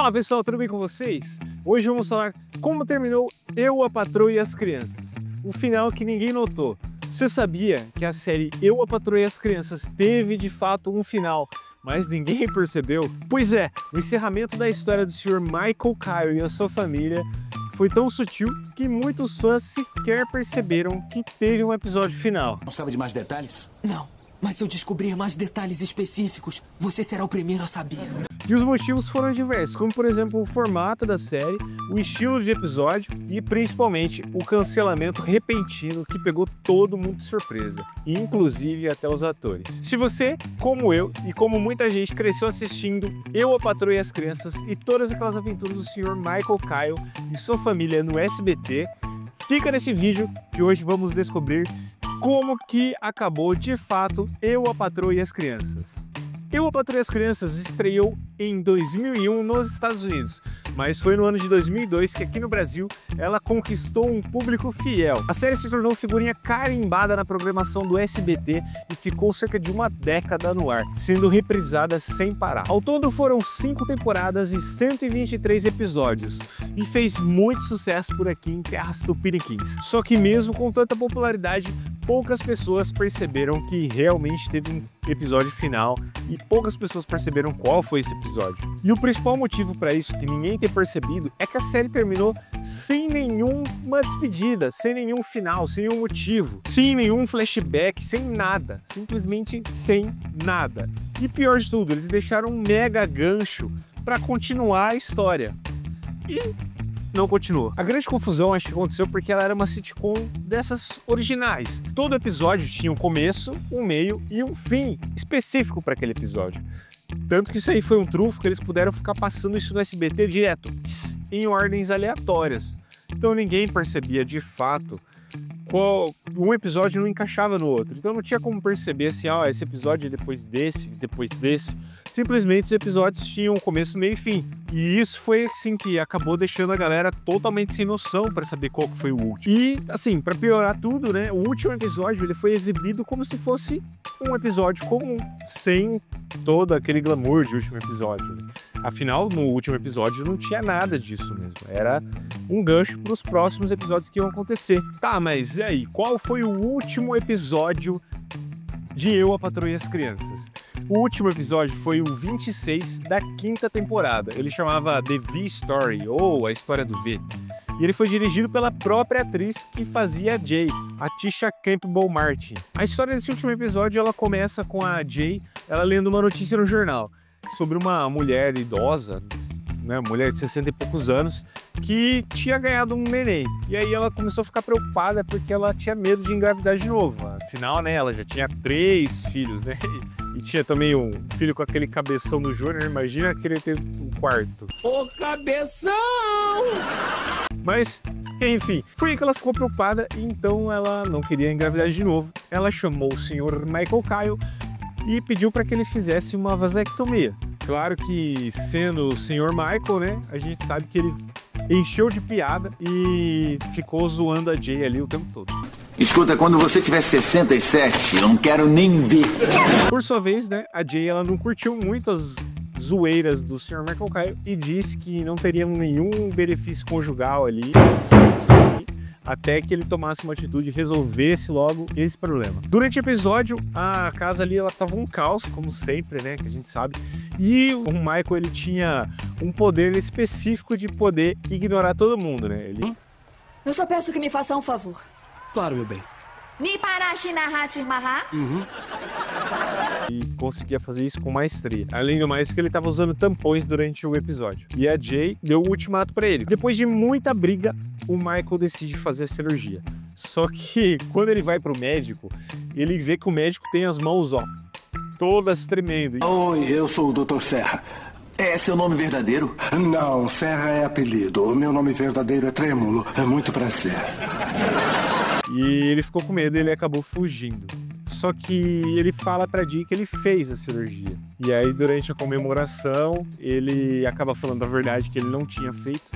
Fala pessoal, tudo bem com vocês? Hoje vamos falar como terminou Eu, a Patroa e as Crianças. O final que ninguém notou. Você sabia que a série Eu, a Patroa e as Crianças teve de fato um final, mas ninguém percebeu? Pois é, o encerramento da história do Sr. Michael Kyle e a sua família foi tão sutil que muitos fãs sequer perceberam que teve um episódio final. Não sabe de mais detalhes? Não, mas se eu descobrir mais detalhes específicos, você será o primeiro a saber. E os motivos foram diversos, como por exemplo o formato da série, o estilo de episódio e principalmente o cancelamento repentino que pegou todo mundo de surpresa, inclusive até os atores. Se você, como eu e como muita gente, cresceu assistindo Eu, a Patroa e as Crianças e todas aquelas aventuras do Sr. Michael Kyle e sua família no SBT, fica nesse vídeo que hoje vamos descobrir como que acabou de fato Eu, a Patroa e as Crianças. Eu, a Patroa e as Crianças estreou em 2001 nos Estados Unidos, mas foi no ano de 2002 que aqui no Brasil ela conquistou um público fiel. A série se tornou figurinha carimbada na programação do SBT e ficou cerca de uma década no ar, sendo reprisada sem parar. Ao todo foram 5 temporadas e 123 episódios, e fez muito sucesso por aqui em terras tupiniquins. Só que mesmo com tanta popularidade, poucas pessoas perceberam que realmente teve um episódio final e poucas pessoas perceberam qual foi esse episódio. E o principal motivo para isso, que ninguém tem percebido, é que a série terminou sem nenhuma despedida, sem nenhum final, sem nenhum motivo, sem nenhum flashback, sem nada, simplesmente sem nada. E pior de tudo, eles deixaram um mega gancho para continuar a história. E não continuou. A grande confusão acho que aconteceu porque ela era uma sitcom dessas originais. Todo episódio tinha um começo, um meio e um fim específico para aquele episódio. Tanto que isso aí foi um trunfo que eles puderam ficar passando isso no SBT direto, em ordens aleatórias. Então ninguém percebia de fato qual um episódio não encaixava no outro. Então não tinha como perceber assim, esse episódio é depois desse. Simplesmente os episódios tinham começo, meio e fim. E isso foi assim que acabou deixando a galera totalmente sem noção para saber qual que foi o último. E assim, para piorar tudo, né, o último episódio ele foi exibido como se fosse um episódio comum, sem todo aquele glamour de último episódio, né? Afinal, no último episódio não tinha nada disso mesmo. Era um gancho para os próximos episódios que iam acontecer. Tá, mas e aí? Qual foi o último episódio de Eu, a Patroa e as Crianças? O último episódio foi o 26 da 5ª temporada. Ele chamava The V Story, ou A História do V. E ele foi dirigido pela própria atriz que fazia a Jay, a Tisha Campbell Martin. A história desse último episódio ela começa com a Jay ela lendo uma notícia no jornal sobre uma mulher idosa, né, mulher de 60 e poucos anos, que tinha ganhado um neném. E aí ela começou a ficar preocupada porque ela tinha medo de engravidar de novo. Afinal, né, ela já tinha 3 filhos, né? E tinha também um filho com aquele cabeção do Júnior, imagina querer ter um quarto. Ô cabeção! Mas, enfim, foi aí que ela ficou preocupada e então ela não queria engravidar de novo. Ela chamou o Sr. Michael Kyle e pediu para que ele fizesse uma vasectomia. Claro que, sendo o Sr. Michael, né, a gente sabe que ele encheu de piada e ficou zoando a Jay ali o tempo todo. Escuta, quando você tiver 67, eu não quero nem ver. Por sua vez, né, a Jay ela não curtiu muito as zoeiras do Sr. Michael Kyle e disse que não teria nenhum benefício conjugal ali até que ele tomasse uma atitude e resolvesse logo esse problema. Durante o episódio, a casa ali ela tava um caos, como sempre, né, que a gente sabe. E o Michael ele tinha um poder específico de poder ignorar todo mundo, né? Ele... Eu só peço que me faça um favor. Claro, meu bem. E conseguia fazer isso com maestria. Além do mais que ele estava usando tampões durante o episódio. E a Jay deu o ultimato para ele. Depois de muita briga, o Michael decide fazer a cirurgia. Só que quando ele vai pro médico, ele vê que o médico tem as mãos, todas tremendo. Oi, eu sou o Dr. Serra. É seu nome verdadeiro? Não, Serra é apelido. O meu nome verdadeiro é Trêmulo. É muito prazer. E ele ficou com medo e ele acabou fugindo. Só que ele fala pra Jay que ele fez a cirurgia. E aí, durante a comemoração, ele acaba falando a verdade que ele não tinha feito.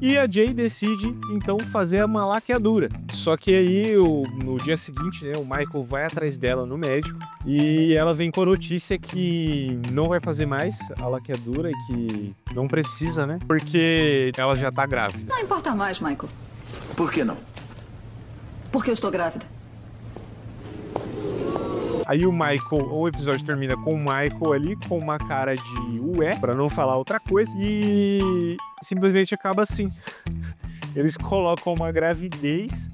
E a Jay decide, então, fazer uma laqueadura. Só que aí, no dia seguinte, né, o Michael vai atrás dela no médico e ela vem com a notícia que não vai fazer mais a laqueadura e que não precisa, né? Porque ela já tá grávida. Não importa mais, Michael. Por que não? Porque eu estou grávida. Aí o episódio termina com o Michael ali com uma cara de ué, pra não falar outra coisa, e simplesmente acaba assim. Eles colocam uma gravidez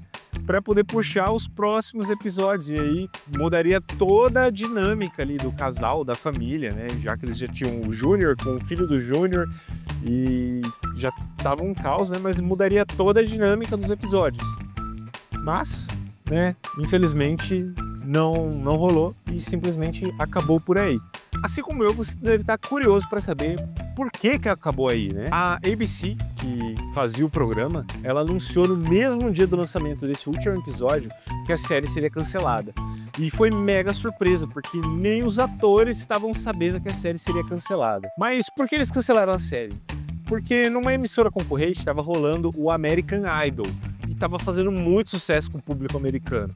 pra poder puxar os próximos episódios, e aí mudaria toda a dinâmica ali do casal, da família, né? Já que eles já tinham o Júnior com o filho do Júnior e já tava um caos, né? Mas mudaria toda a dinâmica dos episódios. Mas, né, infelizmente não rolou e simplesmente acabou por aí. Assim como eu, você deve estar curioso para saber por que acabou aí, né? A ABC, que fazia o programa, ela anunciou no mesmo dia do lançamento desse último episódio que a série seria cancelada. E foi mega surpresa, porque nem os atores estavam sabendo que a série seria cancelada. Mas por que eles cancelaram a série? Porque numa emissora concorrente estava rolando o American Idol e estava fazendo muito sucesso com o público americano.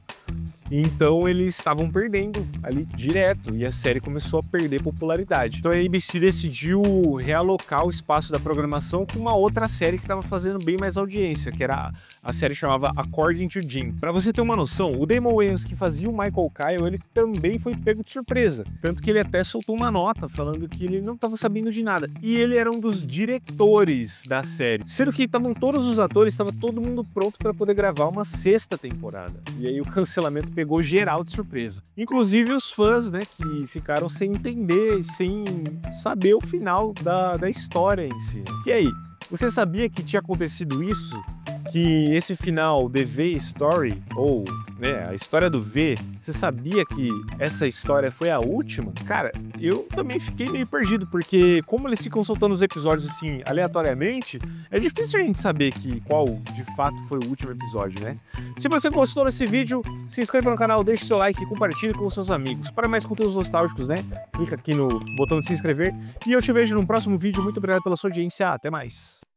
Então eles estavam perdendo ali direto e a série começou a perder popularidade. Então a ABC decidiu realocar o espaço da programação com uma outra série que estava fazendo bem mais audiência, que era a série chamava According to Jim. Pra você ter uma noção, o Damon Wayans, que fazia o Michael Kyle, ele também foi pego de surpresa. Tanto que ele até soltou uma nota falando que ele não estava sabendo de nada. E ele era um dos diretores da série. Sendo que estavam todos os atores, estava todo mundo pronto para poder gravar uma 6ª temporada. E aí o cancelamento pegou geral de surpresa. Inclusive os fãs, né, que ficaram sem entender, sem saber o final da história em si. E aí, você sabia que tinha acontecido isso? Que esse final, The V Story, ou né, a história do V, você sabia que essa história foi a última? Cara, eu também fiquei meio perdido, porque como eles ficam soltando os episódios assim, aleatoriamente, é difícil a gente saber qual de fato foi o último episódio, né? Se você gostou desse vídeo, se inscreva no canal, deixe seu like e compartilhe com os seus amigos. Para mais conteúdos nostálgicos, né? Clica aqui no botão de se inscrever e eu te vejo no próximo vídeo. Muito obrigado pela sua audiência, até mais!